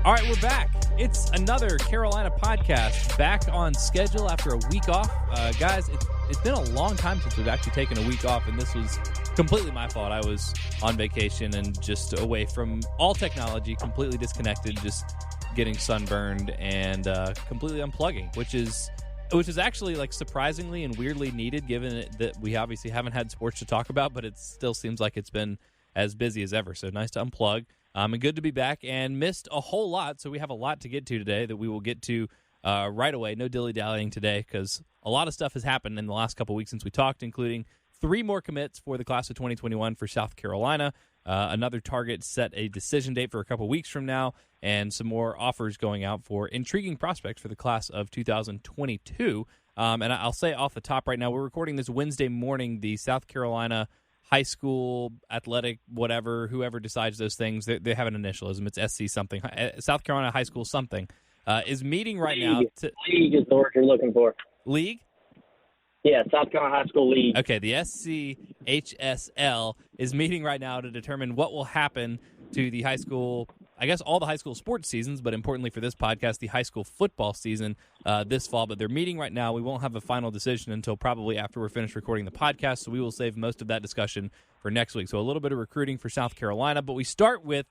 All right, we're back. It's another Carolina podcast, back on schedule after a week off. Guys, it's been a long time since we've actually taken a week off, and this was completely my fault. I was on vacation and just away from all technology, completely disconnected, just getting sunburned and completely unplugging, which is actually like surprisingly and weirdly needed, given that we obviously haven't had sports to talk about, but it still seems like it's been as busy as ever. So nice to unplug. And good to be back, and missed a whole lot, so we have a lot to get to today that we will get to right away. No dilly-dallying today, because a lot of stuff has happened in the last couple weeks since we talked, including 3 more commits for the class of 2021 for South Carolina. Another target set a decision date for a couple weeks from now, and some more offers going out for intriguing prospects for the class of 2022. And I'll say off the top right now, we're recording this Wednesday morning. The South Carolina high school athletic, whatever, whoever decides those things, they have an initialism. It's SC something. South Carolina high school something is meeting right now. League is the word you're looking for. League? Yeah, South Carolina High School League. Okay, the SCHSL is meeting right now to determine what will happen to the high school, I guess all the high school sports seasons, but importantly for this podcast, the high school football season this fall. But they're meeting right now. We won't have a final decision until probably after we're finished recording the podcast, so we will save most of that discussion for next week. So a little bit of recruiting for South Carolina, but we start with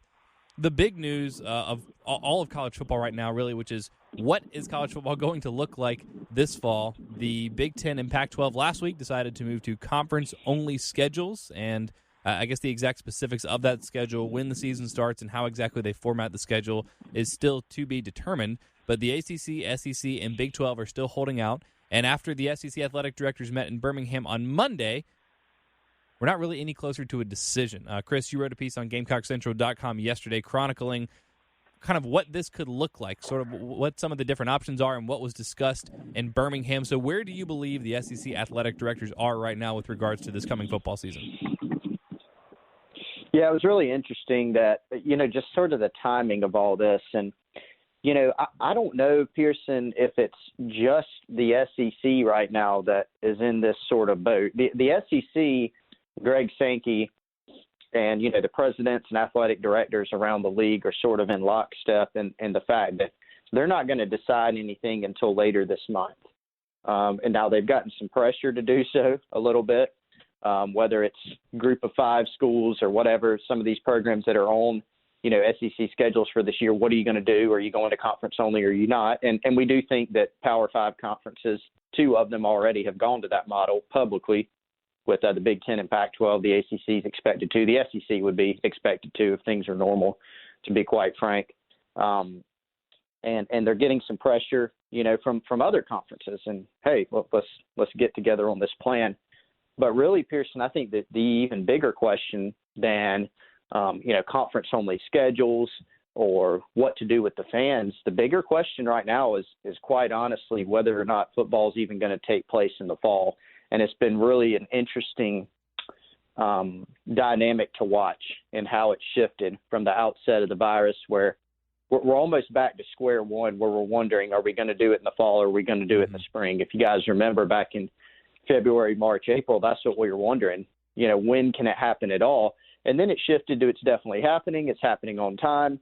the big news of all of college football right now, really, which is what is college football going to look like this fall? The Big Ten and Pac-12 last week decided to move to conference-only schedules, and I guess the exact specifics of that schedule, when the season starts, and how exactly they format the schedule is still to be determined. But the ACC, SEC, and Big 12 are still holding out. And after the SEC athletic directors met in Birmingham on Monday, we're not really any closer to a decision. Chris, you wrote a piece on GamecockCentral.com yesterday chronicling kind of what this could look like, sort of what some of the different options are and what was discussed in Birmingham. So where do you believe the SEC athletic directors are right now with regards to this coming football season? Yeah, it was really interesting that, just sort of the timing of all this. And, I don't know, Pearson, if it's just the SEC right now that is in this sort of boat. The SEC, Greg Sankey, and, the presidents and athletic directors around the league are sort of in lockstep in the fact that they're not going to decide anything until later this month. And now they've gotten some pressure to do so a little bit, whether it's group of 5 schools or whatever, some of these programs that are on, SEC schedules for this year. What are you going to do? Are you going to conference only or are you not? And we do think that Power 5 conferences, 2 of them already have gone to that model publicly. With the Big Ten and Pac-12, the ACC is expected to. The SEC would be expected to if things are normal, to be quite frank. And they're getting some pressure, from other conferences. And hey, let's get together on this plan. But really, Pearson, I think that the even bigger question than conference-only schedules or what to do with the fans, the bigger question right now is quite honestly whether or not football is even going to take place in the fall. And it's been really an interesting dynamic to watch in how it's shifted from the outset of the virus, where we're almost back to square one, where we're wondering, are we going to do it in the fall or are we going to do it in the spring? If you guys remember back in February, March, April, that's what we were wondering, when can it happen at all? And then it shifted to it's definitely happening. It's happening on time.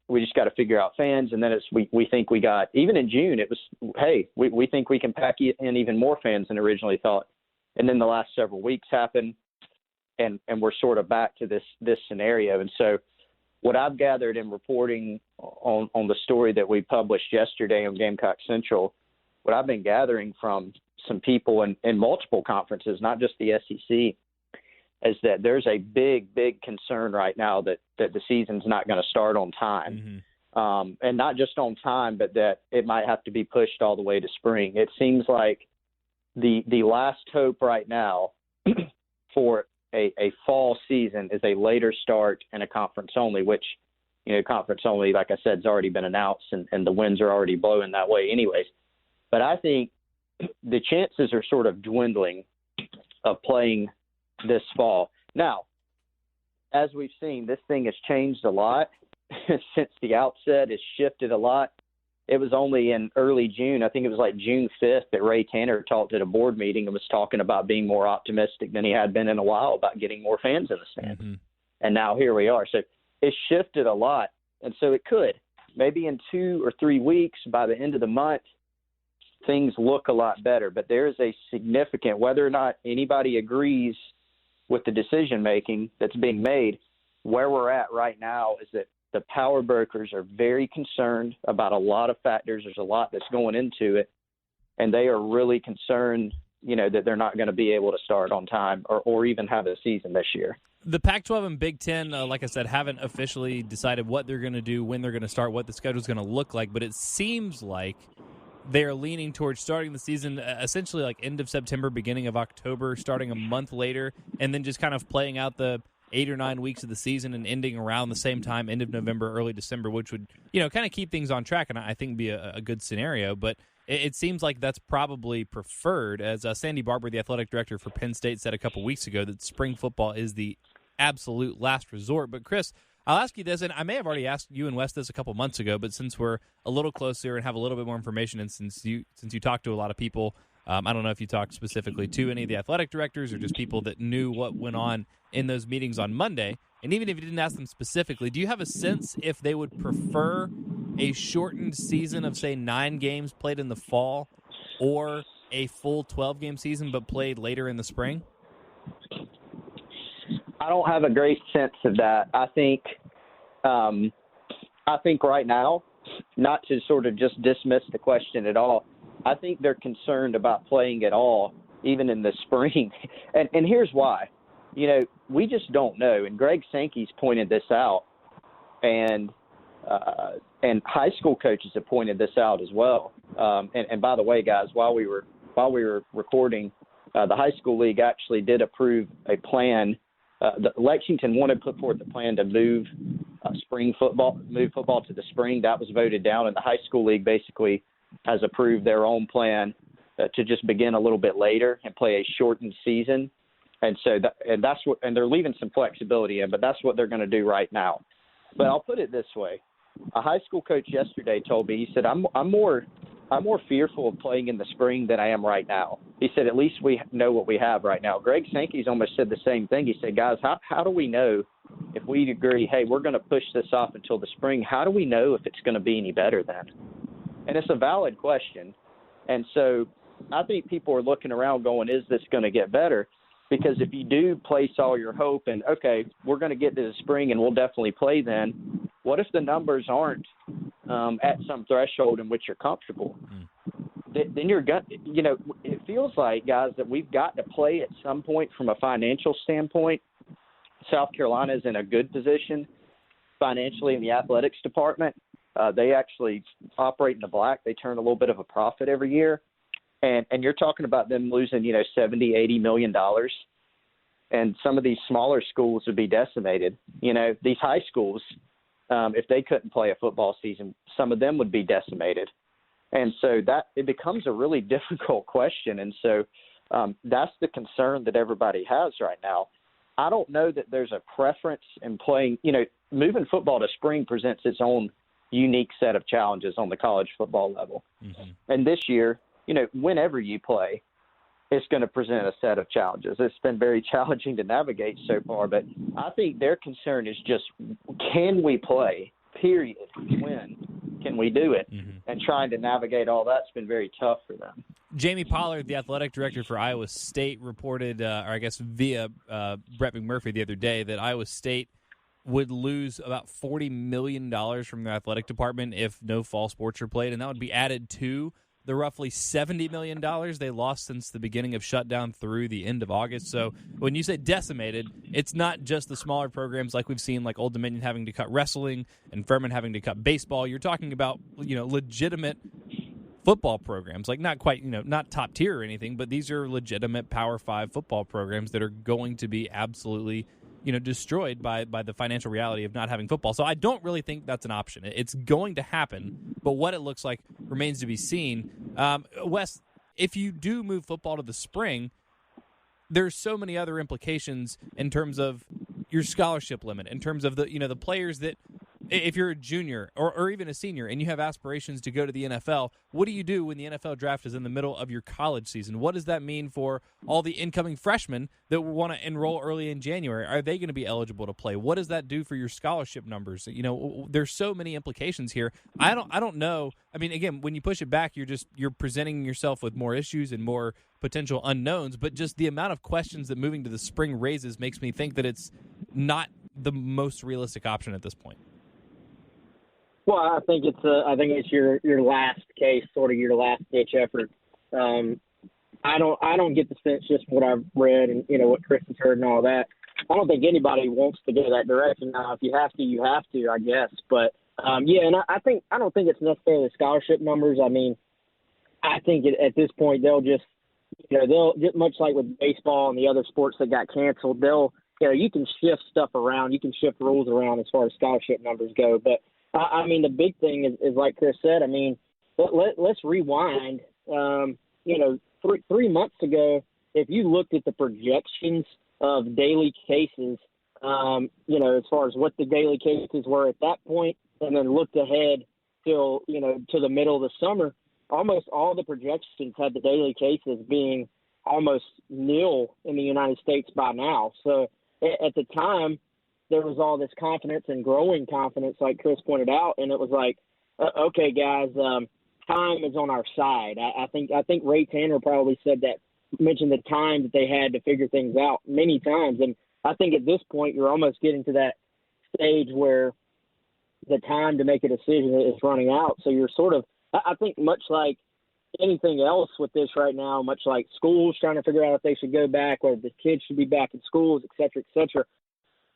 We just got to figure out fans. And then we think we got, even in June, it was, hey, we think we can pack in even more fans than originally thought. And then the last several weeks happened and we're sort of back to this scenario. And so what I've gathered in reporting on the story that we published yesterday on Gamecock Central, what I've been gathering from some people in multiple conferences, not just the SEC, is that there's a big, big concern right now that the season's not going to start on time. Mm-hmm. And not just on time, but that it might have to be pushed all the way to spring. It seems like the last hope right now for a fall season is a later start and a conference only, which, conference only, like I said, has already been announced and the winds are already blowing that way anyways. But I think the chances are sort of dwindling of playing this fall. Now, as we've seen, this thing has changed a lot since the outset. It's shifted a lot. It was only in early June, I think it was like June 5th, that Ray Tanner talked at a board meeting and was talking about being more optimistic than he had been in a while about getting more fans in the stands. Mm-hmm. And now here we are. So it's shifted a lot. And so it could maybe in 2 or 3 weeks, by the end of the month, things look a lot better. But there is a significant, whether or not anybody agrees with the decision-making that's being made, where we're at right now is that the power brokers are very concerned about a lot of factors. There's a lot that's going into it, and they are really concerned, that they're not going to be able to start on time or even have a season this year. The Pac-12 and Big Ten, like I said, haven't officially decided what they're going to do, when they're going to start, what the schedule is going to look like, but it seems like they're leaning towards starting the season essentially like end of September, beginning of October, starting a month later, and then just kind of playing out the 8 or 9 weeks of the season and ending around the same time, end of November, early December, which would, kind of keep things on track and I think be a good scenario. But it seems like that's probably preferred, as Sandy Barber, the athletic director for Penn State, said a couple weeks ago, that spring football is the absolute last resort. But Chris, I'll ask you this, and I may have already asked you and Wes this a couple months ago, but since we're a little closer and have a little bit more information, and since you talk to a lot of people, I don't know if you talked specifically to any of the athletic directors or just people that knew what went on in those meetings on Monday, and even if you didn't ask them specifically, do you have a sense if they would prefer a shortened season of, say, 9 games played in the fall or a full 12-game season but played later in the spring? I don't have a great sense of that. I think right now, not to sort of just dismiss the question at all, I think they're concerned about playing at all, even in the spring. And here's why. We just don't know. And Greg Sankey's pointed this out, and high school coaches have pointed this out as well. And by the way, guys, while we were recording, the high school league actually did approve a plan. Lexington wanted to put forth a plan to move football to the spring. That was voted down, and the high school league basically has approved their own plan to just begin a little bit later and play a shortened season. And so and they're leaving some flexibility in, but that's what they're going to do right now. But I'll put it this way: a high school coach yesterday told me, he said, "I'm more fearful of playing in the spring than I am right now." He said, "At least we know what we have right now." Greg Sankey's almost said the same thing. He said, "Guys, how do we know if we agree, hey, we're going to push this off until the spring? How do we know if it's going to be any better then?" And it's a valid question. And so I think people are looking around going, is this going to get better? Because if you do place all your hope and, okay, we're going to get to the spring and we'll definitely play then, what if the numbers aren't at some threshold in which you're comfortable? Then you're going to, it feels like, guys, that we've got to play at some point from a financial standpoint. South Carolina is in a good position financially in the athletics department. They actually operate in the black. They turn a little bit of a profit every year. And you're talking about them losing, $70, $80 million. And some of these smaller schools would be decimated. These high schools, if they couldn't play a football season, some of them would be decimated. And so it becomes a really difficult question. And so that's the concern that everybody has right now. I don't know that there's a preference in playing, moving football to spring presents its own unique set of challenges on the college football level. Mm-hmm. And this year, whenever you play, it's going to present a set of challenges. It's been very challenging to navigate so far, but I think their concern is just, can we play, period? When can we do it? Mm-hmm. And trying to navigate all that's been very tough for them. Jamie Pollard, the athletic director for Iowa State, reported, or I guess via Brett McMurphy the other day, that Iowa State would lose about $40 million from their athletic department if no fall sports are played, and that would be added to the roughly $70 million they lost since the beginning of shutdown through the end of August. So when you say decimated, it's not just the smaller programs like we've seen, like Old Dominion having to cut wrestling and Furman having to cut baseball. You're talking about, legitimate football programs, like not quite, not top tier or anything, but these are legitimate Power 5 football programs that are going to be absolutely destroyed by the financial reality of not having football. So I don't really think that's an option. It's going to happen, but what it looks like remains to be seen. Wes, if you do move football to the spring, there's so many other implications in terms of your scholarship limit, in terms of the players that if you're a junior or even a senior and you have aspirations to go to the NFL, what do you do when the NFL draft is in the middle of your college season? What does that mean for all the incoming freshmen that want to enroll early in January? Are they going to be eligible to play? What does that do for your scholarship numbers? There's so many implications here. I don't know. I mean, again, when you push it back, you're presenting yourself with more issues and more potential unknowns, but just the amount of questions that moving to the spring raises makes me think that it's not the most realistic option at this point. Well, I think it's your last case, sort of your last ditch effort. I don't get the sense, just what I've read and what Chris has heard and all that. I don't think anybody wants to go that direction. Now, if you have to, you have to, I guess. But and I don't think it's necessarily scholarship numbers. I mean, I think at this point they'll just they'll just, much like with baseball and the other sports that got canceled, you can shift stuff around, you can shift rules around as far as scholarship numbers go, but. I mean, the big thing is like Chris said, I mean, let's rewind. 3 months ago, if you looked at the projections of daily cases, as far as what the daily cases were at that point, and then looked ahead till, to the middle of the summer, almost all the projections had the daily cases being almost nil in the United States by now. So at the time, there was all this confidence and growing confidence, like Chris pointed out, and it was like, okay, guys, time is on our side. I think Ray Tanner probably mentioned the time that they had to figure things out many times, and I think at this point you're almost getting to that stage where the time to make a decision is running out. So you're sort of, I think, much like anything else with this right now, much like schools trying to figure out if they should go back or if the kids should be back in schools, et cetera, et cetera.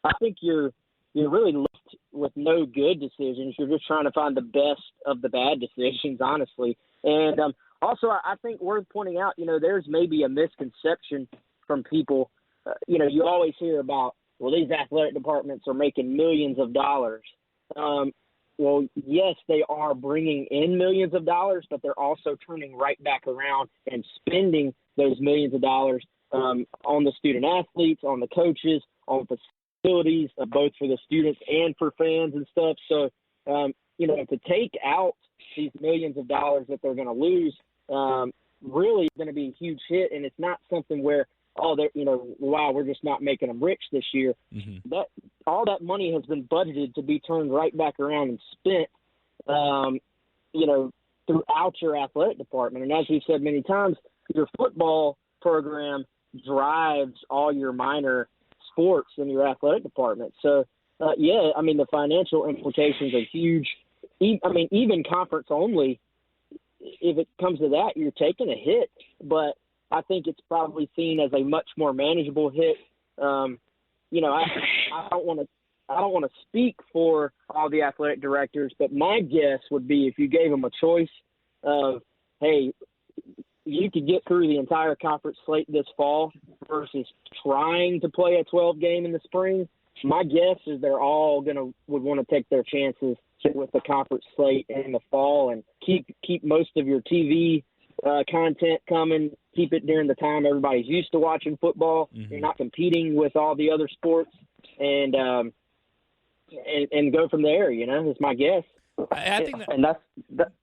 I think you're really left with no good decisions. You're just trying to find the best of the bad decisions, honestly. And also, I think worth pointing out, there's maybe a misconception from people. You always hear about, well, these athletic departments are making millions of dollars. Well, yes, they are bringing in millions of dollars, but they're also turning right back around and spending those millions of dollars on the student athletes, on the coaches, on facilities, both for the students and for fans and stuff. So, to take out these millions of dollars that they're going to lose, really going to be a huge hit. And it's not something where, wow, we're just not making them rich this year. Mm-hmm. That all that money has been budgeted to be turned right back around and spent, throughout your athletic department. And as we've said many times, your football program drives all your minor sports in your athletic department. So, the financial implications are huge. Even conference only, if it comes to that, you're taking a hit. But I think it's probably seen as a much more manageable hit. I don't want to speak for all the athletic directors, but my guess would be if you gave them a choice of, hey, you could get through the entire conference slate this fall versus trying to play a 12 game in the spring, my guess is they're all would want to take their chances with the conference slate in the fall and keep most of your TV content coming, keep it during the time everybody's used to watching football. Mm-hmm. You're not competing with all the other sports, and go from there, is my guess. I think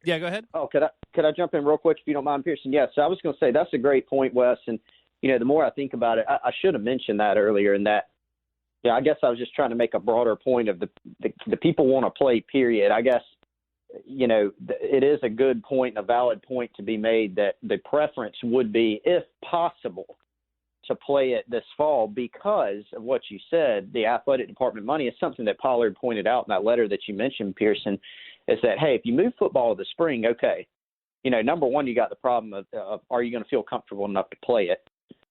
yeah, go ahead. Oh, could I jump in real quick if you don't mind, Pearson? Yes, I was going to say that's a great point, Wes. And the more I think about it, I should have mentioned that earlier. In that, I guess I was just trying to make a broader point of the people want to play. Period. I guess it is a good point, a valid point to be made that the preference would be, if possible, to play it this fall because of what you said. The athletic department money is something that Pollard pointed out in that letter that you mentioned, Pearson, is that, hey, if you move football to the spring, okay, number one, you got the problem of are you going to feel comfortable enough to play it?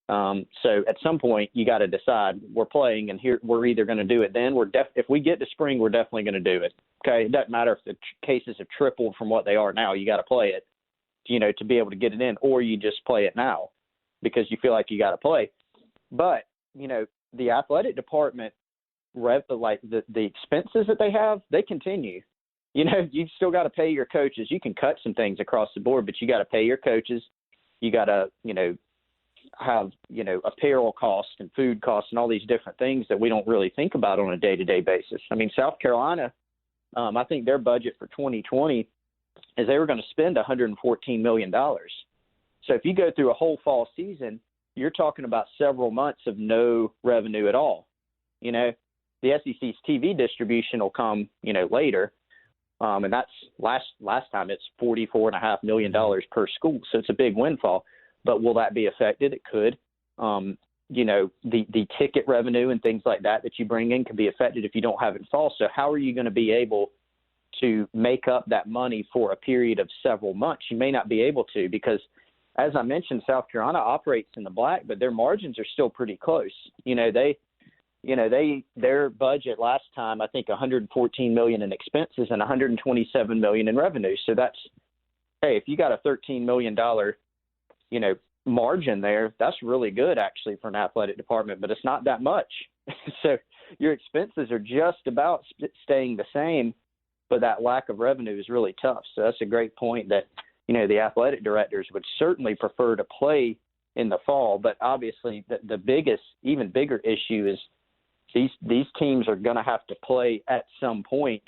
So at some point you got to decide we're playing, and here we're either going to do it then. If we get to spring, we're definitely going to do it. Okay. It doesn't matter if the cases have tripled from what they are now, you got to play it, to be able to get it in, or you just play it now because you feel like you got to play. But, the athletic department, like the expenses that they have, they continue. You've still got to pay your coaches. You can cut some things across the board, but you got to pay your coaches. You got to, have, apparel costs and food costs and all these different things that we don't really think about on a day-to-day basis. I mean, South Carolina, I think their budget for 2020 is they were going to spend $114 million. So if you go through a whole fall season, you're talking about several months of no revenue at all. You know, the SEC's TV distribution will come, later. And that's last time it's $44.5 million per school. So it's a big windfall. But will that be affected? It could. The ticket revenue and things like that you bring in can be affected if you don't have it fall. So how are you going to be able to make up that money for a period of several months? You may not be able to, because, as I mentioned, South Carolina operates in the black, but their margins are still pretty close. Their budget last time, I think, $114 million in expenses and $127 million in revenue. So that's, hey, if you got a $13 million, margin there, that's really good actually for an athletic department, but it's not that much. So your expenses are just about staying the same, but that lack of revenue is really tough. So that's a great point that, the athletic directors would certainly prefer to play in the fall. But obviously the biggest, even bigger issue is these teams are going to have to play at some point,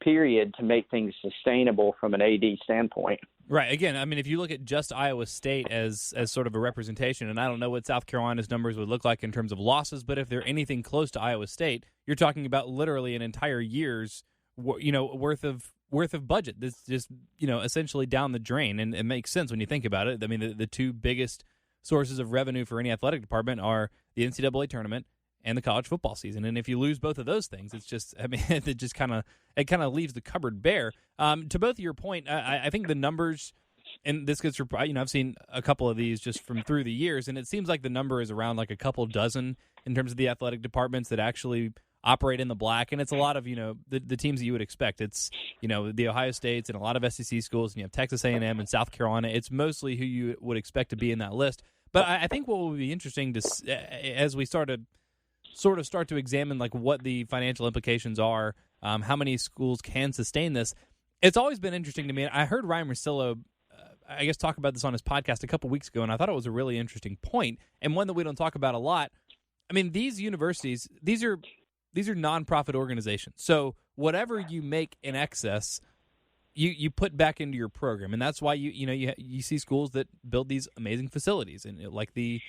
period, to make things sustainable from an AD standpoint. Right. Again, I mean, if you look at just Iowa State as sort of a representation, and I don't know what South Carolina's numbers would look like in terms of losses, but if they're anything close to Iowa State, you're talking about literally an entire year's, worth of budget that's just, essentially down the drain. And it makes sense when you think about it. I mean, the two biggest sources of revenue for any athletic department are the NCAA tournament and the college football season. And if you lose both of those things, it's just, I mean, it just kind of leaves the cupboard bare. To both of your point, I think the numbers, and this gets, I've seen a couple of these just from through the years, and it seems like the number is around like a couple dozen in terms of the athletic departments that actually operate in the black. And it's a lot of, the teams that you would expect. It's, the Ohio States and a lot of SEC schools, and you have Texas A&M and South Carolina. It's mostly who you would expect to be in that list. But I think what will be interesting as we start to examine like what the financial implications are, how many schools can sustain this. It's always been interesting to me. I heard Ryan Russillo, talk about this on his podcast a couple weeks ago, and I thought it was a really interesting point, and one that we don't talk about a lot. I mean, these universities, these are nonprofit organizations. So whatever you make in excess, you put back into your program, and that's why you see schools that build these amazing facilities, and like the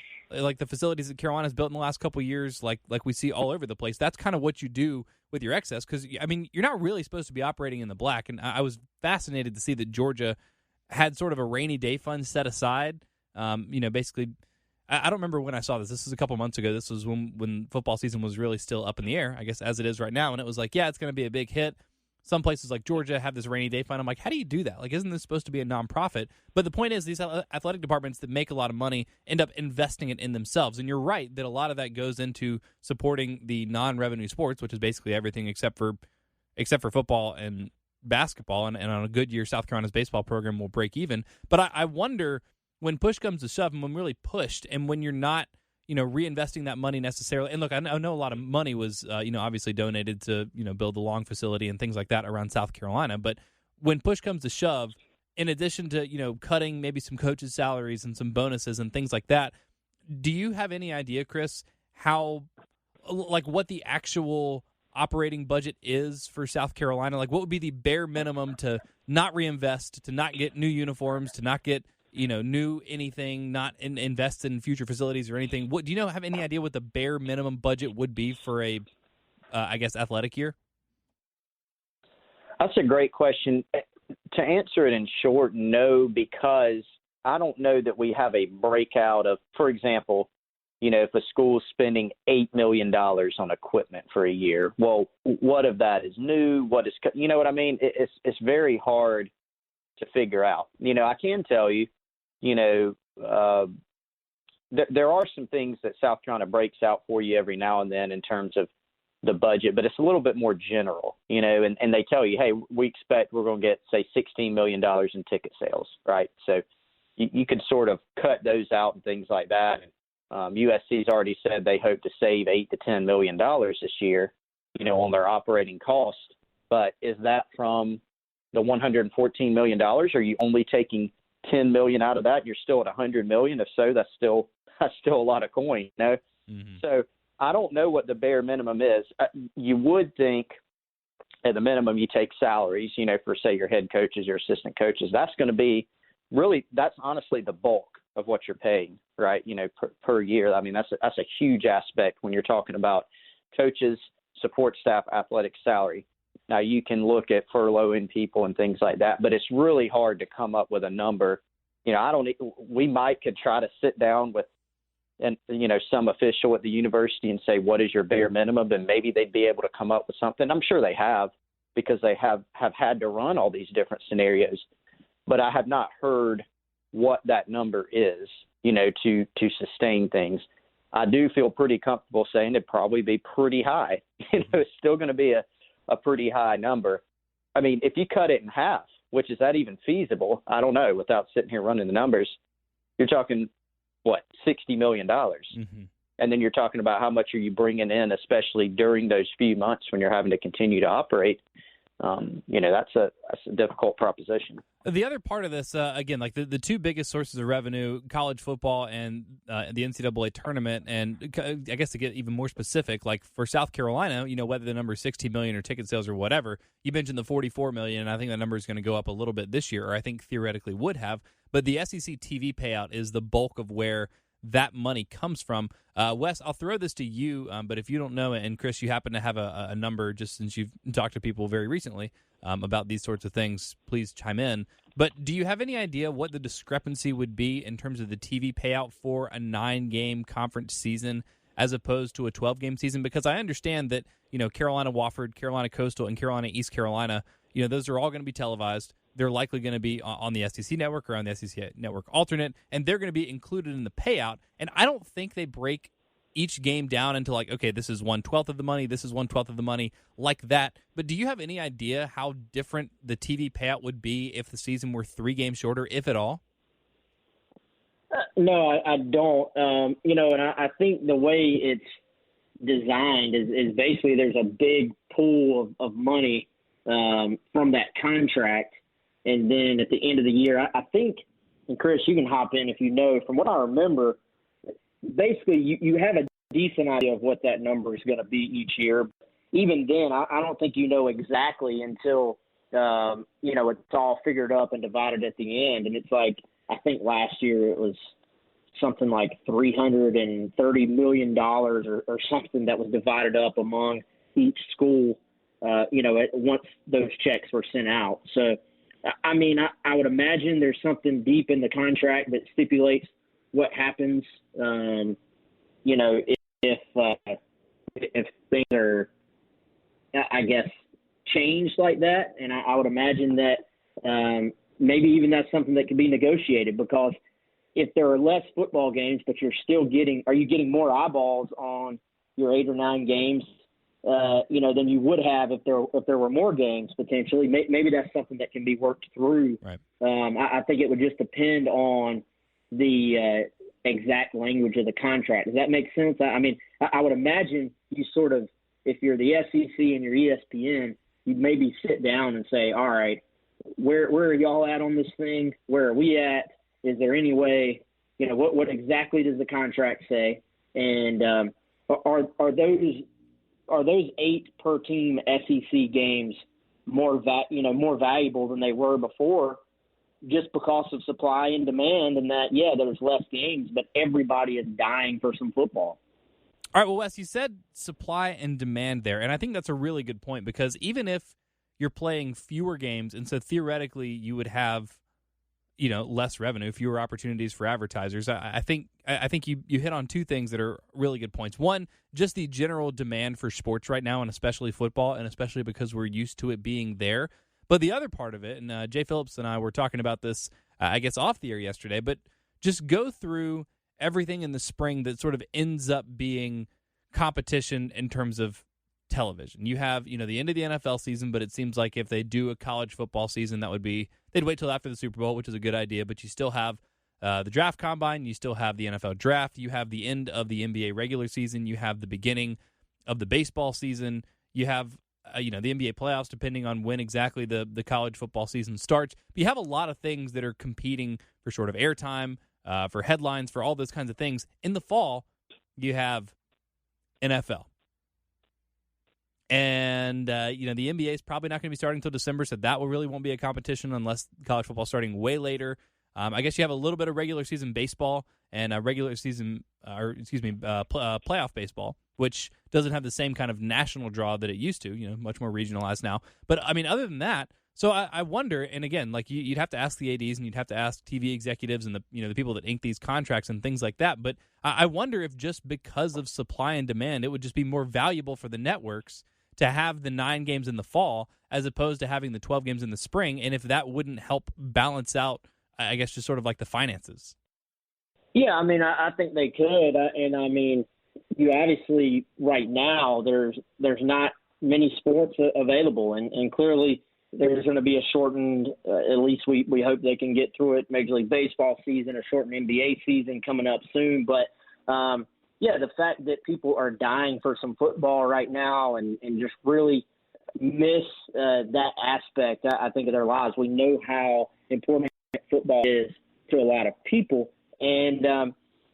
facilities that Carolina's built in the last couple of years, like we see all over the place. That's kind of what you do with your excess, because I mean you're not really supposed to be operating in the black. And I was fascinated to see that Georgia had sort of a rainy day fund set aside. Basically, I don't remember when I saw this. This was a couple months ago. This was when football season was really still up in the air, I guess, as it is right now. And it was like, yeah, it's going to be a big hit. Some places like Georgia have this rainy day fund. I'm like, how do you do that? Like, isn't this supposed to be a nonprofit? But the point is, these athletic departments that make a lot of money end up investing it in themselves. And you're right that a lot of that goes into supporting the non-revenue sports, which is basically everything except for football and basketball. And on a good year, South Carolina's baseball program will break even. But I wonder, when push comes to shove, and when really pushed, and when you're not reinvesting that money necessarily. And look, I know a lot of money was, obviously donated to, build the Long facility and things like that around South Carolina. But when push comes to shove, in addition to, cutting maybe some coaches' salaries and some bonuses and things like that, do you have any idea, Chris, what the actual operating budget is for South Carolina? Like, what would be the bare minimum to not reinvest, to not get new uniforms, to not get new anything, not invest in future facilities or anything? What do you have any idea what the bare minimum budget would be for a, athletic year? That's a great question. To answer it in short, no, because I don't know that we have a breakout of, for example, if a school's spending $8 million on equipment for a year, well, what of that is new? What is, what I mean? It's very hard to figure out. I can tell you, there are some things that South Carolina breaks out for you every now and then in terms of the budget, but it's a little bit more general, and they tell you, hey, we expect we're going to get, say, $16 million in ticket sales, right? So you could sort of cut those out and things like that. USC's already said they hope to save $8 to $10 million this year, on their operating costs. But is that from the $114 million? Are you only taking $10 million out of that? You're still at $100 million. If so, that's still a lot of coin. Mm-hmm. So I don't know what the bare minimum is. You would think at the minimum, you take salaries, for, say, your head coaches, your assistant coaches. That's going to be that's honestly the bulk of what you're paying, right? Per year. I mean, that's a huge aspect when you're talking about coaches, support staff, athletic salary. Now, you can look at furloughing people and things like that, but it's really hard to come up with a number. We could try to sit down with some official at the university and say, what is your bare minimum? And maybe they'd be able to come up with something. I'm sure they have, because they have had to run all these different scenarios. But I have not heard what that number is, to sustain things. I do feel pretty comfortable saying it'd probably be pretty high. It's still going to be a pretty high number. I mean, if you cut it in half, which is that even feasible? I don't know, without sitting here running the numbers. You're talking, $60 million. Mm-hmm. And then you're talking about how much are you bringing in, especially during those few months when you're having to continue to operate. That's a difficult proposition. The other part of this, again, like the two biggest sources of revenue, college football and the NCAA tournament, and I guess to get even more specific, like for South Carolina, whether the number is $16 million or ticket sales or whatever, you mentioned the $44 million, and I think that number is going to go up a little bit this year, or I think theoretically would have. But the SEC TV payout is the bulk of where that money comes from. Wes, I'll throw this to you, but if you don't know it, and Chris, you happen to have a number just since you've talked to people very recently about these sorts of things, please chime in. But do you have any idea what the discrepancy would be in terms of the TV payout for a 9-game conference season as opposed to a 12-game season? Because I understand that, Carolina Wofford, Carolina Coastal, and Carolina East Carolina, those are all going to be televised. They're likely going to be on the SEC network or on the SEC network alternate, and they're going to be included in the payout. And I don't think they break each game down into okay, this is 1/12 of the money, this is 1/12 of the money, like that. But do you have any idea how different the TV payout would be if the season were 3 games shorter, if at all? No, I don't. And I think the way it's designed is basically there's a big pool of money from that contract. And then at the end of the year, I think, and Chris, you can hop in if from what I remember, basically you have a decent idea of what that number is going to be each year. Even then, I don't think exactly until, it's all figured up and divided at the end. And it's I think last year it was something like $330 million or something that was divided up among each school, once those checks were sent out. So, I mean, I would imagine there's something deep in the contract that stipulates what happens, if things are, I guess, changed like that. And I would imagine that maybe even that's something that could be negotiated, because if there are less football games, but you're still are you getting more eyeballs on your 8 or 9 games, than you would have if there were more games potentially. Maybe that's something that can be worked through. Right. I think it would just depend on the exact language of the contract. Does that make sense? I mean, I would imagine you sort of, if you're the SEC and you're ESPN, you'd maybe sit down and say, all right, where are y'all at on this thing? Where are we at? Is there any way, what exactly does the contract say? And are those 8 per team SEC games more valuable than they were before, just because of supply and demand, and that, there's less games, but everybody is dying for some football. All right, well, Wes, you said supply and demand there, and I think that's a really good point, because even if you're playing fewer games, and so theoretically you would have, less revenue, fewer opportunities for advertisers, I think you hit on 2 things that are really good points. One, just the general demand for sports right now, and especially football, and especially because we're used to it being there. But the other part of it, and Jay Phillips and I were talking about this, I guess, off the air yesterday, but just go through everything in the spring that sort of ends up being competition in terms of television. You have, the end of the NFL season, but it seems like if they do a college football season, they'd wait till after the Super Bowl, which is a good idea, but you still have the draft combine, you still have the NFL draft, you have the end of the NBA regular season, you have the beginning of the baseball season, you have the NBA playoffs, depending on when exactly the college football season starts. But you have a lot of things that are competing for sort of airtime, for headlines, for all those kinds of things. In the fall, you have NFL. And, the NBA is probably not going to be starting until December, so that really won't be a competition unless college football starting way later. I guess you have a little bit of regular season baseball and a regular season, playoff baseball, which doesn't have the same kind of national draw that it used to, much more regionalized now. But, other than that, so I wonder, and again, like you'd have to ask the ADs and you'd have to ask TV executives and the people that ink these contracts and things like that. But I wonder if just because of supply and demand, it would just be more valuable for the networks to have the 9 games in the fall as opposed to having the 12 games in the spring, and if that wouldn't help balance out, I guess, just sort of like the finances. Yeah, I think they could, you obviously right now there's not many sports available, and clearly there's going to be a shortened, at least we hope they can get through it, Major League Baseball season, a shortened NBA season coming up soon. But, the fact that people are dying for some football right now and just really miss that aspect, I think, of their lives. We know how important football is to a lot of people. And,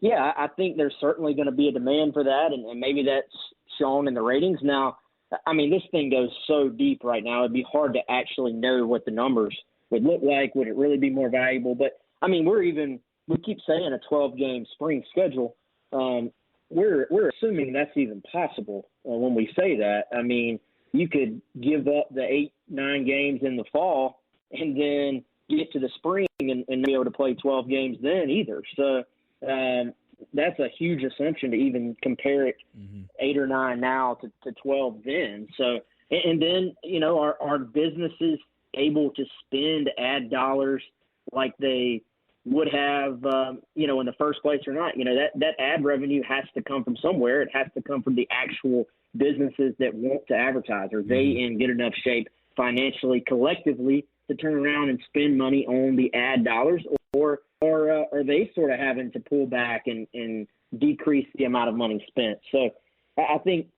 I think there's certainly going to be a demand for that, and maybe that's shown in the ratings. Now, this thing goes so deep right now, it'd be hard to actually know what the numbers would look like. Would it really be more valuable? But, we keep saying a 12-game spring schedule. We're assuming that's even possible when we say that. You could give up the 8-9 games in the fall and then get to the spring and be able to play 12 games then either. So that's a huge assumption to even compare it 8 or 9 now to 12 then. So, and then, are businesses able to spend ad dollars like they would have, in the first place or not? That ad revenue has to come from somewhere. It has to come from the actual businesses that want to advertise. Are they in good enough shape financially, collectively, to turn around and spend money on the ad dollars, or are they sort of having to pull back and decrease the amount of money spent? So I think,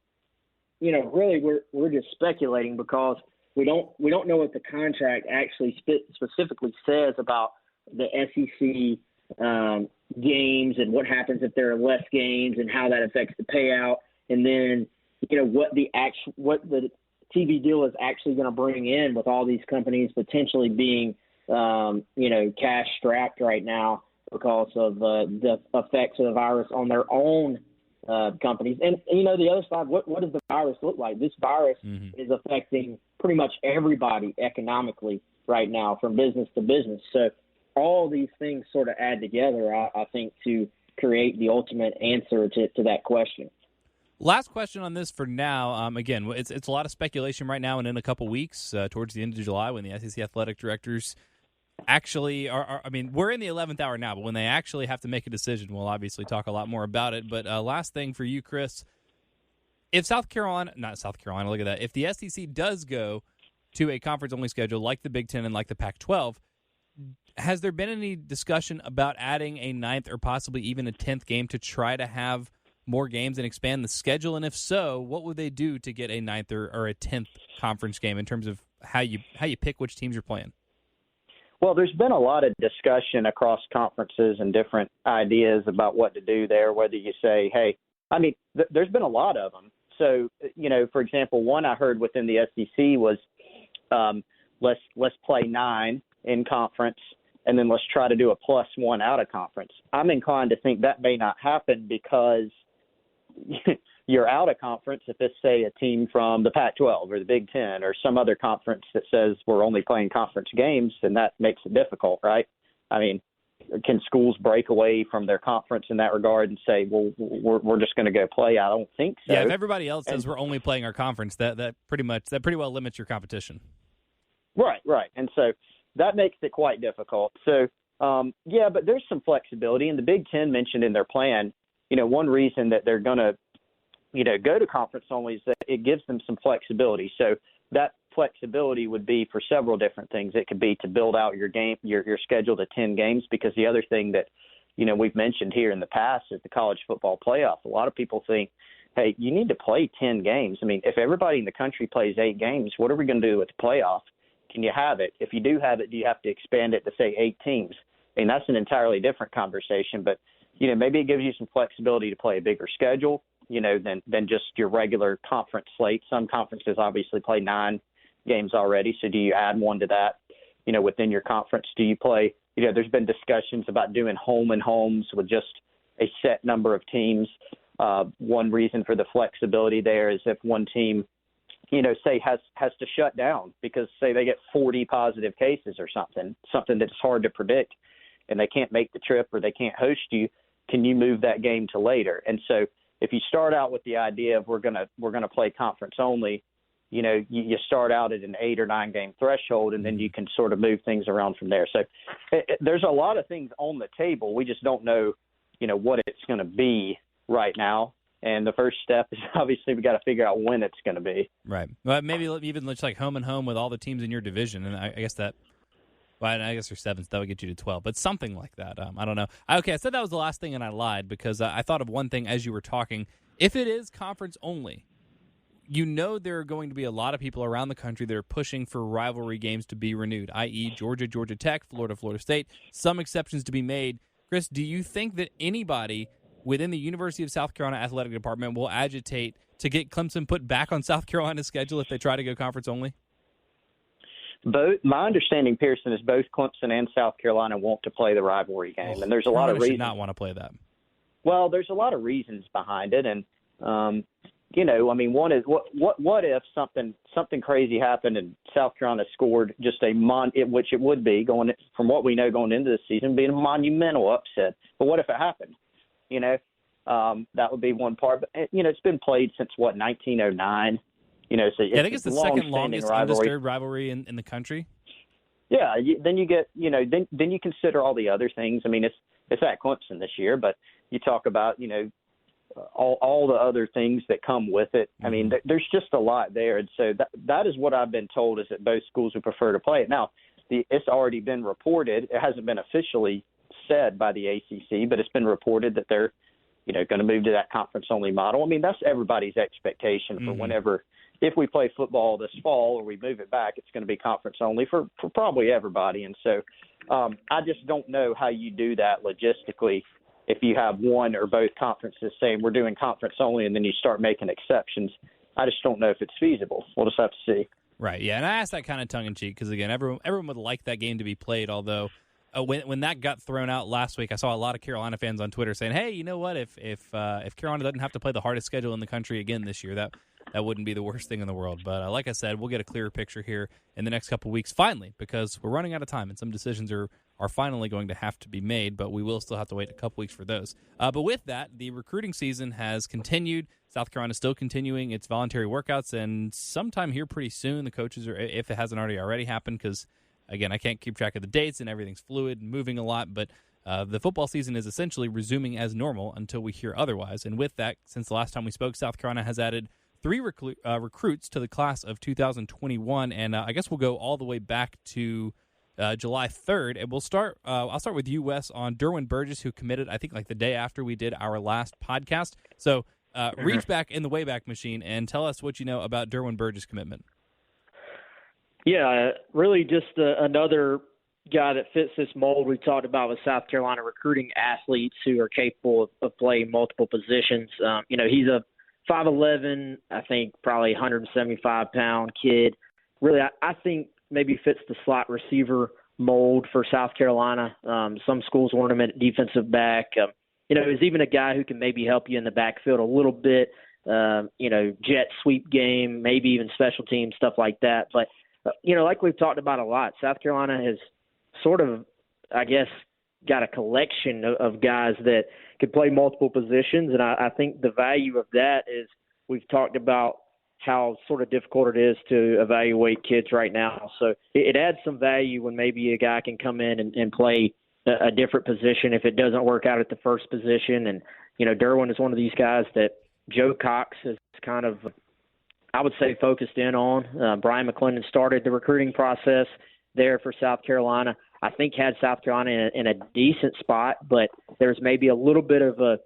really we're just speculating because we don't know what the contract actually specifically says about the SEC games and what happens if there are less games and how that affects the payout, and then what the TV deal is actually going to bring in with all these companies potentially being, cash strapped right now because of the effects of the virus on their own companies. And, the other side, what does the virus look like? This virus is affecting pretty much everybody economically right now, from business to business. So all these things sort of add together, I think, to create the ultimate answer to that question. Last question on this for now. Again, it's a lot of speculation right now, and in a couple weeks, towards the end of July, when the SEC athletic directors actually are we're in the 11th hour now, but when they actually have to make a decision, we'll obviously talk a lot more about it. But last thing for you, Chris, if if the SEC does go to a conference-only schedule like the Big Ten and like the Pac-12, has there been any discussion about adding a 9th or possibly even a 10th game to try to have more games and expand the schedule? And if so, what would they do to get a 9th or a 10th conference game in terms of how you pick which teams you're playing? Well, there's been a lot of discussion across conferences and different ideas about what to do there, whether you say, hey, there's been a lot of them. So, for example, one I heard within the SEC was let's play 9 in conference, and then let's try to do a +1 out of conference. I'm inclined to think that may not happen because you're out of conference if it's, say, a team from the Pac-12 or the Big Ten or some other conference that says we're only playing conference games, and that makes it difficult, right? Can schools break away from their conference in that regard and say, well, we're just going to go play? I don't think so. Yeah, if everybody else says we're only playing our conference, that pretty well limits your competition. Right. And so that makes it quite difficult. So, but there's some flexibility. And the Big Ten mentioned in their plan, one reason that they're going to, go to conference only is that it gives them some flexibility. So that flexibility would be for several different things. It could be to build out your schedule to 10 games, because the other thing that, we've mentioned here in the past is the college football playoff. A lot of people think, hey, you need to play 10 games. If everybody in the country plays 8 games, what are we going to do with the playoff? Can you have it? If you do have it, do you have to expand it to, say, 8 teams? That's an entirely different conversation. But, maybe it gives you some flexibility to play a bigger schedule. than just your regular conference slate. Some conferences obviously play 9 games already. So do you add one to that, within your conference? Do you play, there's been discussions about doing home and homes with just a set number of teams. One reason for the flexibility there is if one team, say has to shut down because say they get 40 positive cases or something that's hard to predict and they can't make the trip or they can't host you, can you move that game to later? And so if you start out with the idea of we're gonna play conference only, you start out at an 8 or 9 game threshold, and then you can sort of move things around from there. So there's a lot of things on the table. We just don't know, what it's going to be right now. And the first step is obviously we got to figure out when it's going to be. Right. Well, maybe even looks like home and home with all the teams in your division, and I guess that. Well, I guess you're 7th. That would get you to 12, but something like that. I don't know. Okay, I said that was the last thing, and I lied because I thought of one thing as you were talking. If it is conference only, there are going to be a lot of people around the country that are pushing for rivalry games to be renewed, i.e. Georgia, Georgia Tech, Florida, Florida State. Some exceptions to be made. Chris, do you think that anybody within the University of South Carolina Athletic Department will agitate to get Clemson put back on South Carolina's schedule if they try to go conference only? My understanding, Pearson, is both Clemson and South Carolina want to play the rivalry game, and there's a lot of reasons. Should not want to play that. Well, there's a lot of reasons behind it, and one is what if something crazy happened and South Carolina scored just which it would be going from what we know going into the season, being a monumental upset. But what if it happened? That would be one part. But it's been played since 1909. So I think it's the second longest undisturbed rivalry in the country. Yeah, then you get, then you consider all the other things. I mean, it's at Clemson this year, but you talk about, all the other things that come with it. I mean, there's just a lot there. And so that is what I've been told is that both schools would prefer to play it. Now, it's already been reported. It hasn't been officially said by the ACC, but it's been reported that they're, going to move to that conference-only model. I mean, that's everybody's expectation for whenever – if we play football this fall or we move it back, it's going to be conference only for probably everybody. And so I just don't know how you do that logistically if you have one or both conferences saying we're doing conference only and then you start making exceptions. I just don't know if it's feasible. We'll just have to see. Right, yeah, and I asked that kind of tongue-in-cheek because, again, everyone would like that game to be played, although when that got thrown out last week, I saw a lot of Carolina fans on Twitter saying, hey, you know what, if Carolina doesn't have to play the hardest schedule in the country again this year, that wouldn't be the worst thing in the world. But like I said, we'll get a clearer picture here in the next couple of weeks, finally, because we're running out of time, and some decisions are finally going to have to be made, but we will still have to wait a couple weeks for those. But with that, the recruiting season has continued. South Carolina is still continuing its voluntary workouts, and sometime here pretty soon, the coaches are, if it hasn't already happened, because, again, I can't keep track of the dates, and everything's fluid and moving a lot, but the football season is essentially resuming as normal until we hear otherwise. And with that, since the last time we spoke, South Carolina has added 3 recruits to the class of 2021, and I guess we'll go all the way back to July 3rd, and we'll start. I'll start with you, Wes, on Derwin Burgess, who committed, I think, like the day after we did our last podcast. So reach back in the Wayback Machine and tell us what you know about Derwin Burgess' commitment. Yeah, really just another guy that fits this mold we talked about with South Carolina recruiting athletes who are capable of playing multiple positions. He's a 5'11", I think probably 175-pound kid. Really, I think maybe fits the slot receiver mold for South Carolina. Some schools want him at defensive back. He's even a guy who can maybe help you in the backfield a little bit, jet sweep game, maybe even special teams, stuff like that. But, like we've talked about a lot, South Carolina has sort of, I guess, got a collection of guys that could play multiple positions. And I think the value of that is we've talked about how sort of difficult it is to evaluate kids right now. So it adds some value when maybe a guy can come in and play a different position if it doesn't work out at the first position. And, Derwin is one of these guys that Joe Cox has kind of, I would say, focused in on. Brian McClendon started the recruiting process there for South Carolina. I think had South Carolina in a decent spot, but there's maybe a little bit of a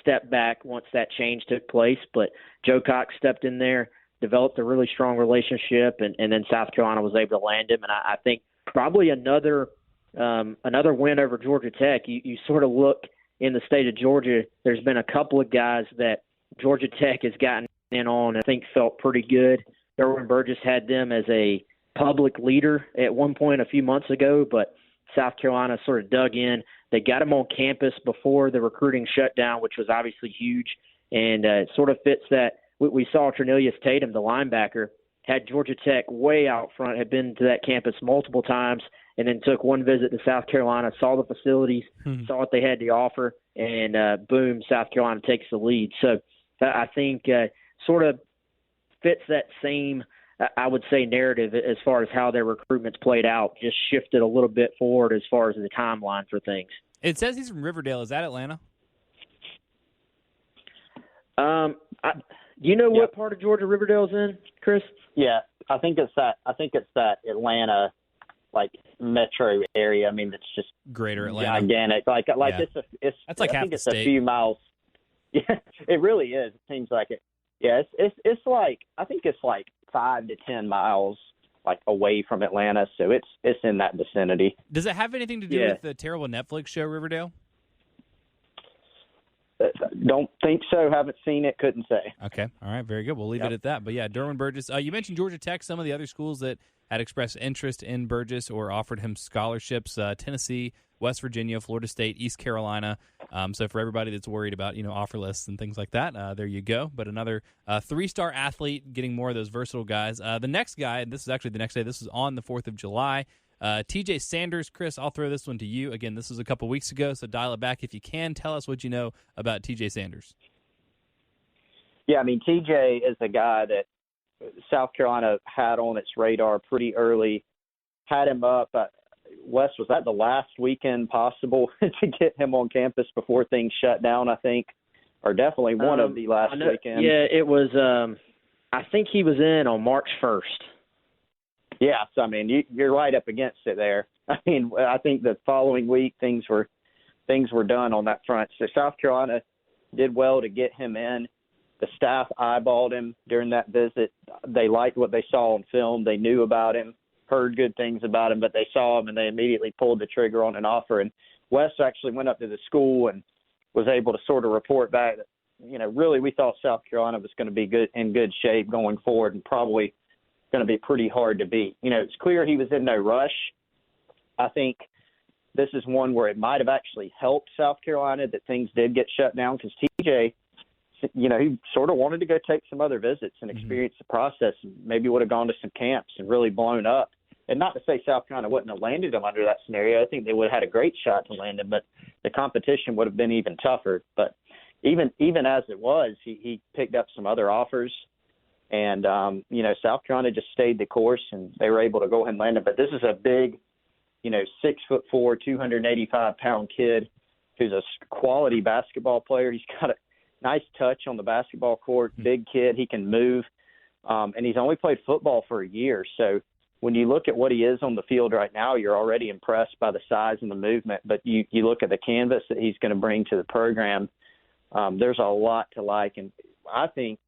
step back once that change took place. But Joe Cox stepped in there, developed a really strong relationship, and then South Carolina was able to land him. And I think probably another win over Georgia Tech. You sort of look in the state of Georgia, there's been a couple of guys that Georgia Tech has gotten in on, I think, felt pretty good. Derwin Burgess had them as a public leader at one point a few months ago, but South Carolina sort of dug in. They got him on campus before the recruiting shutdown, which was obviously huge, and it sort of fits that. We saw Trinelius Tatum, the linebacker, had Georgia Tech way out front, had been to that campus multiple times, and then took one visit to South Carolina, saw the facilities, saw what they had to offer, and boom, South Carolina takes the lead. So I think sort of fits that same, I would say, narrative as far as how their recruitment's played out, just shifted a little bit forward as far as the timeline for things. It says he's from Riverdale. Is that Atlanta? Do you know what part of Georgia Riverdale's in, Chris? Yeah, I think it's that Atlanta, like, metro area. I mean, it's just Greater Atlanta, gigantic. Like yeah. it's that's like I half think the it's state. a few miles. Yeah, it really is. It seems like it. Yeah, it's like, I think it's like 5 to 10 miles like away from Atlanta, so it's in that vicinity. Does it have anything to do with the terrible Netflix show Riverdale? Don't think so. Haven't seen it. Couldn't say. Okay. All right. Very good. We'll leave it at that. But yeah, Derwin Burgess. You mentioned Georgia Tech. Some of the other schools that had expressed interest in Burgess or offered him scholarships: Tennessee, West Virginia, Florida State, East Carolina. So for everybody that's worried about offer lists and things like that, there you go. But another 3-star athlete, getting more of those versatile guys. The next guy, and this is actually the next day. This is on the 4th of July. TJ Sanders. Chris, I'll throw this one to you. Again, this was a couple weeks ago, so dial it back if you can. Tell us what you know about TJ Sanders. Yeah, I mean, TJ is a guy that South Carolina had on its radar pretty early, had him up. Wes, was that the last weekend possible to get him on campus before things shut down, I think? Or definitely one of the last weekends. Yeah, it was I think he was in on March 1st. Yeah, so I mean, you're right up against it there. I mean, I think the following week things were done on that front. So South Carolina did well to get him in. The staff eyeballed him during that visit. They liked what they saw on film. They knew about him, heard good things about him, but they saw him and they immediately pulled the trigger on an offer. And Wes actually went up to the school and was able to sort of report back that, really we thought South Carolina was going to be in good shape going forward and probably going to be pretty hard to beat. It's clear he was in no rush. I think this is one where it might have actually helped South Carolina that things did get shut down because TJ, he sort of wanted to go take some other visits and experience the process and maybe would have gone to some camps and really blown up. And not to say South Carolina wouldn't have landed him under that scenario. I think they would have had a great shot to land him, but the competition would have been even tougher. But even as it was, he picked up some other offers. And, South Carolina just stayed the course, and they were able to go ahead and land him. But this is a big, 6'4", 285-pound kid who's a quality basketball player. He's got a nice touch on the basketball court, big kid. He can move, and he's only played football for a year. So when you look at what he is on the field right now, you're already impressed by the size and the movement. But you look at the canvas that he's going to bring to the program, there's a lot to like. And I think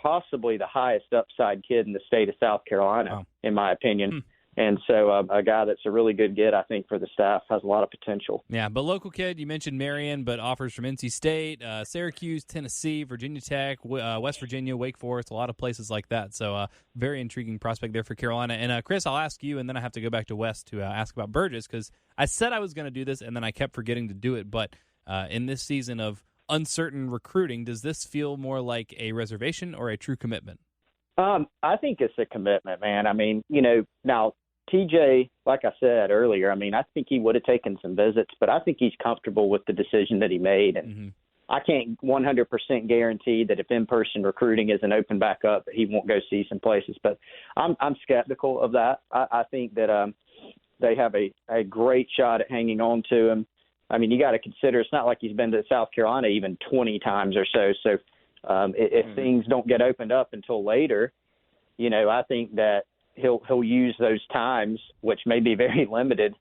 possibly the highest upside kid in the state of South Carolina, in my opinion. And so a guy that's a really good get, I think, for the staff, has a lot of potential. Yeah, but local kid, you mentioned Marion, but offers from NC State, Syracuse, Tennessee, Virginia Tech, West Virginia, Wake Forest, a lot of places like that. So very intriguing prospect there for Carolina. And, Chris, I'll ask you, and then I have to go back to West to ask about Burgess, because I said I was going to do this, and then I kept forgetting to do it. But in this season of uncertain recruiting, does this feel more like a reservation or a true commitment? I think it's a commitment, man. I mean, now TJ, like I said earlier, I mean, I think he would have taken some visits, but I think he's comfortable with the decision that he made. And I can't 100% guarantee that if in-person recruiting isn't open back up, that he won't go see some places. But I'm skeptical of that. I think that they have a great shot at hanging on to him. I mean, you got to consider it's not like he's been to South Carolina even 20 times or so. So if things don't get opened up until later, I think that he'll use those times, which may be very limited,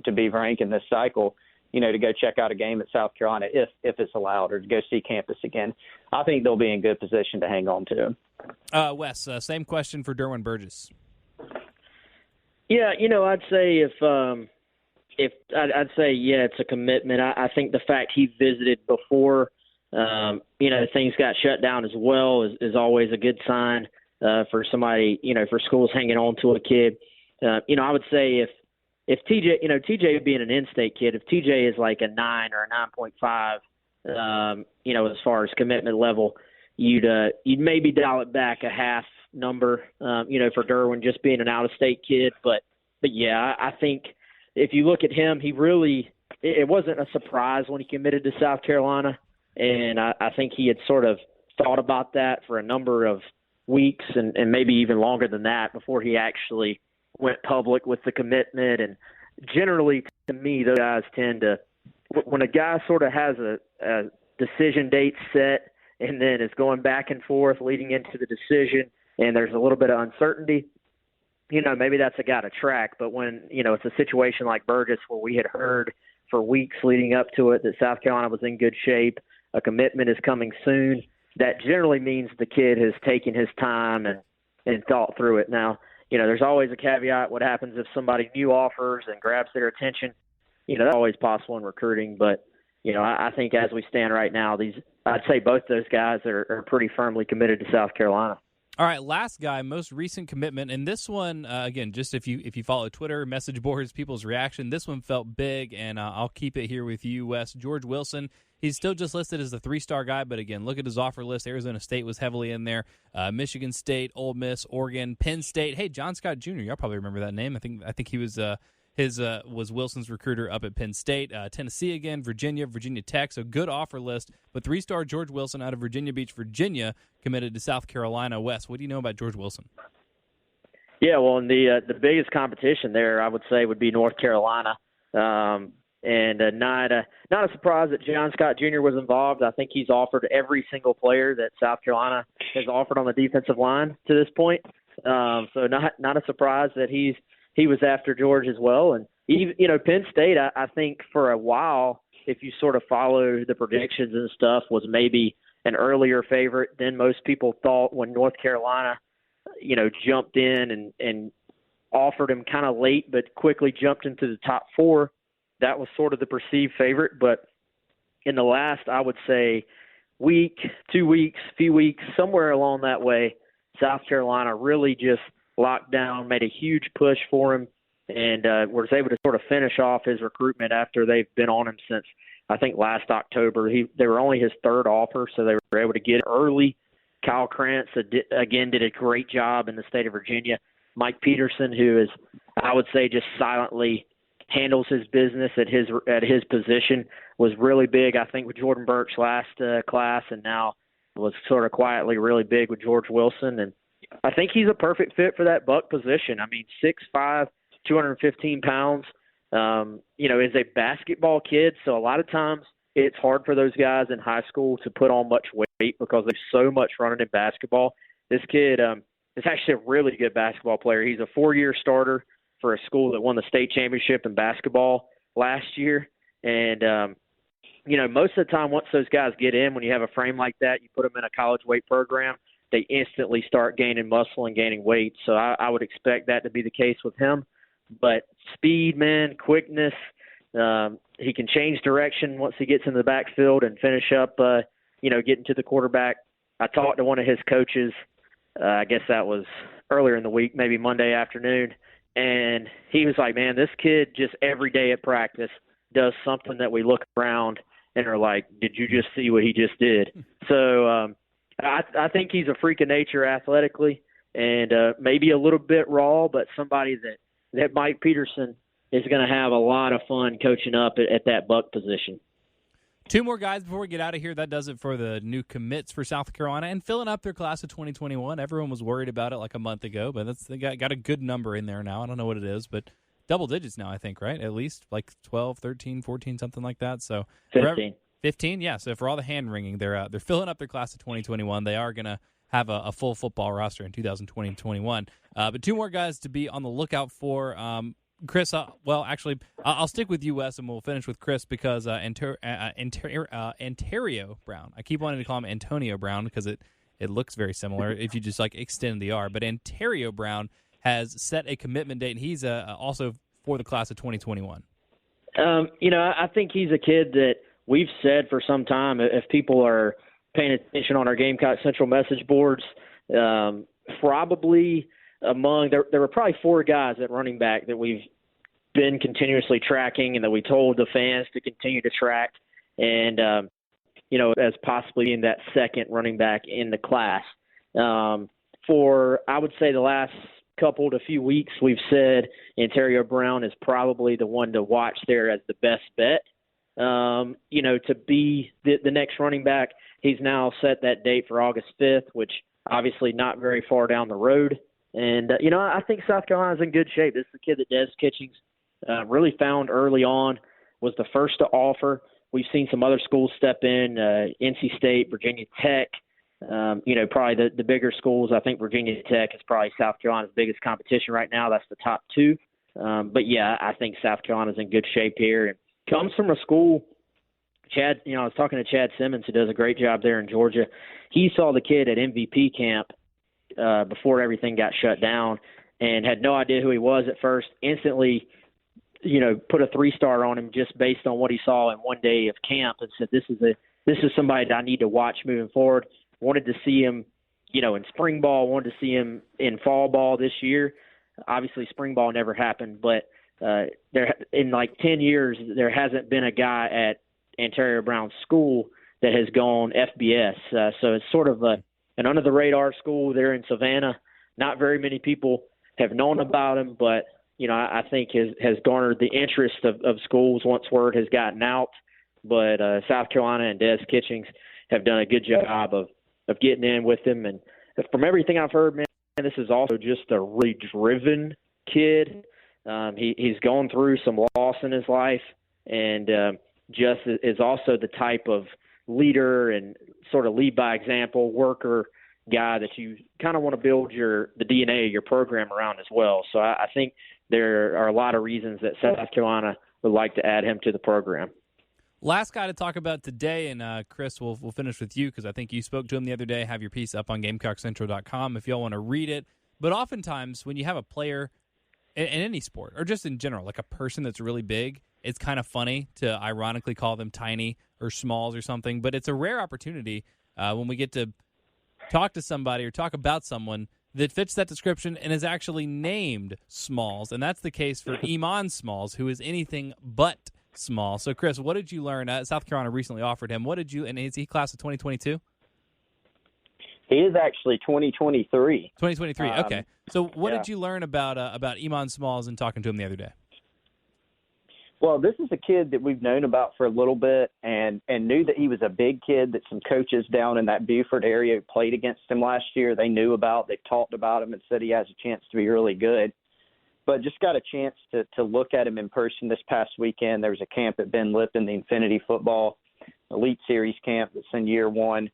to be frank, in this cycle, to go check out a game at South Carolina if it's allowed, or to go see campus again. I think they'll be in good position to hang on to him. Wes, same question for Derwin Burgess. Yeah, I'd say I'd say, yeah, it's a commitment. I think the fact he visited before things got shut down as well is always a good sign for somebody, for schools hanging on to a kid. I would say if TJ, TJ being an in-state kid, if TJ is like a 9 or a 9.5, as far as commitment level, you'd maybe dial it back a half number, for Derwin just being an out-of-state kid. But yeah, I think if you look at him, it wasn't a surprise when he committed to South Carolina. And I think he had sort of thought about that for a number of weeks and maybe even longer than that before he actually went public with the commitment. And generally, to me, those guys tend to, when a guy sort of has a decision date set and then is going back and forth leading into the decision and there's a little bit of uncertainty, maybe that's a guy to track. But when, it's a situation like Burgess where we had heard for weeks leading up to it that South Carolina was in good shape, a commitment is coming soon, that generally means the kid has taken his time and thought through it. Now, there's always a caveat. What happens if somebody new offers and grabs their attention? That's always possible in recruiting. But, I think as we stand right now, I'd say both those guys are pretty firmly committed to South Carolina. All right, last guy, most recent commitment, and this one, again, just if you follow Twitter, message boards, people's reaction, this one felt big, and I'll keep it here with you, Wes. George Wilson, he's still just listed as the 3-star guy, but again, look at his offer list. Arizona State was heavily in there. Michigan State, Ole Miss, Oregon, Penn State. Hey, John Scott Jr., y'all probably remember that name. I think he was was Wilson's recruiter up at Penn State. Tennessee again, Virginia Tech. So good offer list. But 3-star George Wilson out of Virginia Beach, Virginia, committed to South Carolina. West, what do you know about George Wilson? Yeah, well, and the biggest competition there, I would say, would be North Carolina. And not a surprise that John Scott Jr. was involved. I think he's offered every single player that South Carolina has offered on the defensive line to this point. So not a surprise that he was after George as well. And even, Penn State, I think for a while, if you sort of follow the predictions and stuff, was maybe an earlier favorite than most people thought when North Carolina, jumped in and offered him kind of late, but quickly jumped into the top 4. That was sort of the perceived favorite. But in the last, I would say, week, 2 weeks, few weeks, somewhere along that way, South Carolina really just locked down, made a huge push for him, and was able to sort of finish off his recruitment after they've been on him since, I think, last October. They were only his 3rd offer, so they were able to get it early. Kyle Krantz, again, did a great job in the state of Virginia. Mike Peterson, who is, I would say, just silently handles his business at his position, was really big, I think, with Jordan Burch last class, and now was sort of quietly really big with George Wilson. And I think he's a perfect fit for that buck position. I mean, 6'5", 215 pounds, is a basketball kid. So a lot of times it's hard for those guys in high school to put on much weight because there's so much running in basketball. This kid is actually a really good basketball player. He's a 4-year starter for a school that won the state championship in basketball last year. And, most of the time once those guys get in, when you have a frame like that, you put them in a college weight program, they instantly start gaining muscle and gaining weight. So I would expect that to be the case with him. But speed, man, quickness, he can change direction once he gets in the backfield and finish up, getting to the quarterback. I talked to one of his coaches, I guess that was earlier in the week, maybe Monday afternoon, and he was like, man, this kid just every day at practice does something that we look around and are like, did you just see what he just did? So I think he's a freak of nature athletically and maybe a little bit raw, but somebody that Mike Peterson is going to have a lot of fun coaching up at that buck position. 2 more guys before we get out of here. That does it for the new commits for South Carolina and filling up their class of 2021. Everyone was worried about it like a month ago, but they got a good number in there now. I don't know what it is, but double digits now, I think, right? At least like 12, 13, 14, something like that. So 15. 15, yeah. So for all the hand-wringing, they're filling up their class of 2021. They are going to have a full football roster in 2020-21. But 2 more guys to be on the lookout for. Chris, I'll stick with you, Wes, and we'll finish with Chris because Ontario Brown. I keep wanting to call him Antonio Brown because it looks very similar if you just extend the R. But Ontario Brown has set a commitment date, and he's also for the class of 2021. I think he's a kid that we've said for some time, if people are paying attention on our Gamecock Central message boards, probably there were probably 4 guys at running back that we've been continuously tracking and that we told the fans to continue to track, and as possibly in that second running back in the class. For, I would say, the last couple to few weeks, we've said Ontario Brown is probably the one to watch there as the best bet. To be the next running back. He's now set that date for August 5th, which obviously not very far down the road. And, I think South Carolina's in good shape. This is the kid that Des Kitchings really found early on, was the first to offer. We've seen some other schools step in, NC State, Virginia Tech, probably the bigger schools. I think Virginia Tech is probably South Carolina's biggest competition right now. That's the top 2. But, yeah, I think South Carolina's in good shape here. And comes from a school, Chad, I was talking to Chad Simmons, who does a great job there in Georgia. He saw the kid at MVP camp before everything got shut down and had no idea who he was at first. Instantly, put a 3-star on him just based on what he saw in one day of camp and said, this is somebody that I need to watch moving forward. Wanted to see him, in spring ball, wanted to see him in fall ball this year. Obviously, spring ball never happened, but there in like 10 years, there hasn't been a guy at Ontario Brown school that has gone FBS. So it's sort of an under-the-radar school there in Savannah. Not very many people have known about him, but, I think has garnered the interest of schools once word has gotten out. But South Carolina and Des Kitchings have done a good job of getting in with him. And from everything I've heard, man, this is also just a really driven kid. He's gone through some loss in his life, and just is also the type of leader and sort of lead by example, worker guy that you kind of want to build the DNA of your program around as well. So I think there are a lot of reasons that South Carolina would like to add him to the program. Last guy to talk about today, and Chris, we'll finish with you because I think you spoke to him the other day. Have your piece up on GamecockCentral.com if y'all want to read it. But oftentimes when you have a player in any sport or just in general, like a person that's really big, it's kind of funny to ironically call them tiny or smalls or something. But it's a rare opportunity when we get to talk to somebody or talk about someone that fits that description and is actually named Smalls. And that's the case for Iman Smalls, who is anything but small. So, Chris, what did you learn? South Carolina recently offered him. What did you, and is he class of 2022? He is actually 2023. 2023, okay. So what did you learn about Iman Smalls and talking to him the other day? Well, this is a kid that we've known about for a little bit and knew that he was a big kid that some coaches down in that Beaufort area who played against him last year, they knew about. They've talked about him and said he has a chance to be really good. But just got a chance to look at him in person this past weekend. There was a camp at Ben Lippen, the Infinity Football Elite Series camp that's in year 1,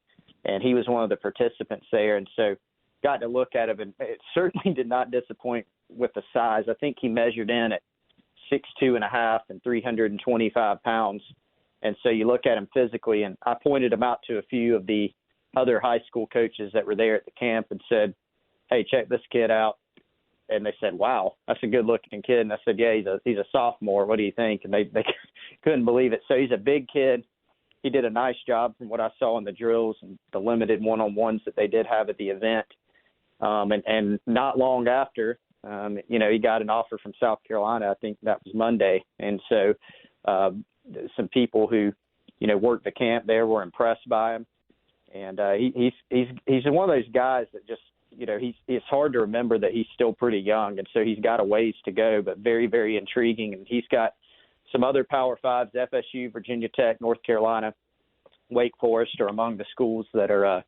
and he was one of the participants there. And so got to look at him, and it certainly did not disappoint with the size. I think he measured in at 6'2.5" and 325 pounds. And so you look at him physically, and I pointed him out to a few of the other high school coaches that were there at the camp and said, hey, check this kid out. And they said, wow, that's a good-looking kid. And I said, yeah, he's a sophomore. What do you think? And they couldn't believe it. So he's a big kid. He did a nice job from what I saw in the drills and the limited one-on-ones that they did have at the event. And not long after, he got an offer from South Carolina. I think that was Monday. And so some people who, worked the camp there were impressed by him. And he's one of those guys that just, it's hard to remember that he's still pretty young. And so he's got a ways to go, but very, very intriguing. And he's got some other Power Fives, FSU, Virginia Tech, North Carolina, Wake Forest are among the schools that are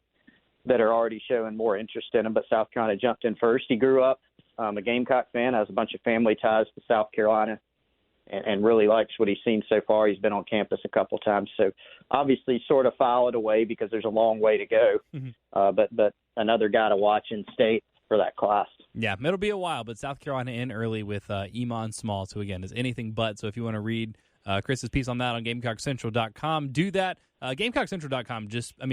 already showing more interest in him. But South Carolina jumped in first. He grew up a Gamecock fan, has a bunch of family ties to South Carolina, and really likes what he's seen so far. He's been on campus a couple times. So obviously sort of file it away because there's a long way to go. Mm-hmm. But another guy to watch in state for that class. Yeah, it'll be a while, but South Carolina in early with Iman Smalls, who, again, is anything but. So if you want to read Chris's piece on that on GamecockCentral.com, do that. GamecockCentral.com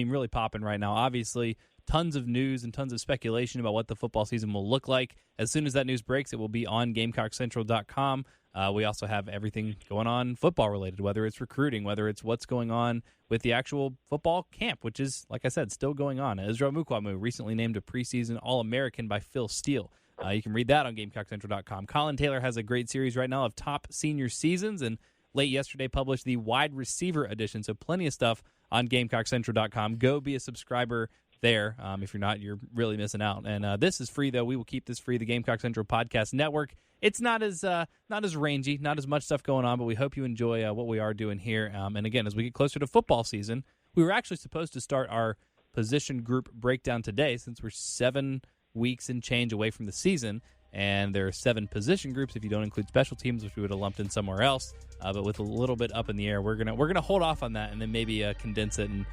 really popping right now. Obviously, tons of news and tons of speculation about what the football season will look like. As soon as that news breaks, it will be on GamecockCentral.com. We also have everything going on football related, whether it's recruiting, whether it's what's going on with the actual football camp, which is, like I said, still going on. Israel Mukwamu recently named a preseason All-American by Phil Steele. You can read that on GamecockCentral.com. Colin Taylor has a great series right now of top senior seasons, and late yesterday published the wide receiver edition, so plenty of stuff on GamecockCentral.com. Go be a subscriber there. If you're not, you're really missing out. And this is free, though. We will keep this free, the Gamecock Central Podcast Network. It's not as rangy, not as much stuff going on, but we hope you enjoy what we are doing here. And again, as we get closer to football season, we were actually supposed to start our position group breakdown today, since we're 7 weeks and change away from the season, and there are 7 position groups if you don't include special teams, which we would have lumped in somewhere else. But with a little bit up in the air, we're gonna hold off on that, and then maybe condense it and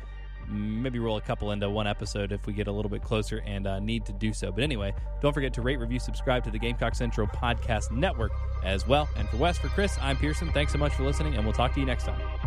maybe roll a couple into one episode if we get a little bit closer and need to do so. But anyway, don't forget to rate, review, subscribe to the Gamecock Central Podcast Network as well. And for Wes, for Chris, I'm Pearson. Thanks so much for listening, and we'll talk to you next time.